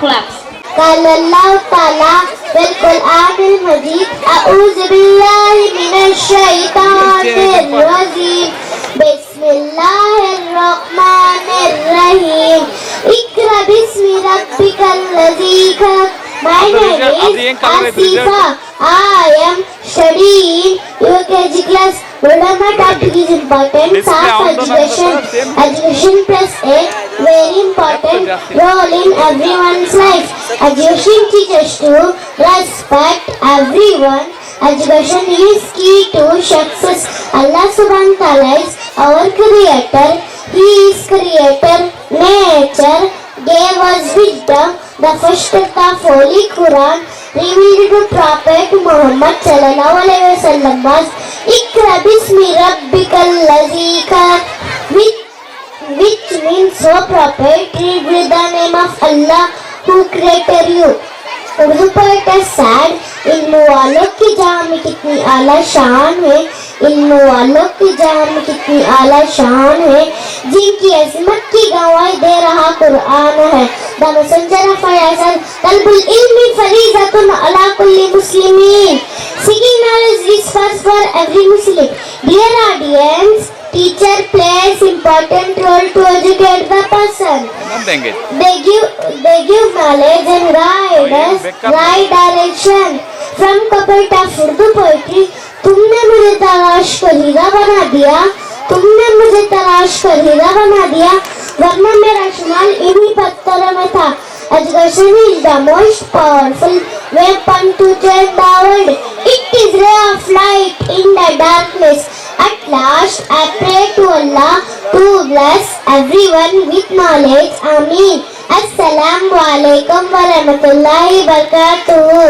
Claps. قال الله تعالى في القرآن المجيد أعوذ بالله من الشيطان الرجيم بسم الله الرحمن الرحيم اقرأ باسم ربك الذي خلق. My name is Asifa. I am studying UKG class. Whatever my topic is important. Staff education. Education plus a very important role in everyone's life. Education teaches to respect everyone. Education is key to success. Allah subhanahu wa ta'ala is our creator. He is creator. Nature gave us wisdom. The first of the Holy Quran revealed to Prophet Muhammad sallallahu alaihi wasallam was Iqra bismi rabbikal ladzi khalaq, which means, so Prophet, read with the name of Allah who created you. Urdu poet है said, इल्म वालों की जहाँ में कितनी आला शान है, इल्म वालों की जहाँ में कितनी आला शान है, जिनकी अज़मत की गवाही दे रहा कुरान है. The messenger of Allah said, "Talbul ilmi faridatun ala kulli muslimin." Seeking knowledge is first for every Muslim. Dear audience, teacher plays important role to educate the person. They give knowledge and guide us right direction. From couple of Urdu poetry, तुमने मुझे तलाश कर हीरा बना दिया, तुमने मुझे तलाश कर हीरा बना दिया, वरना मेरा शुमार इन्हीं पत्थरों में था. Education is the most powerful weapon to change the world. It is ray of light in the darkness. At last, I pray to Allah to bless everyone with knowledge. Ameen. Assalamu alaikum wa rahmatullahi wa barakatuh.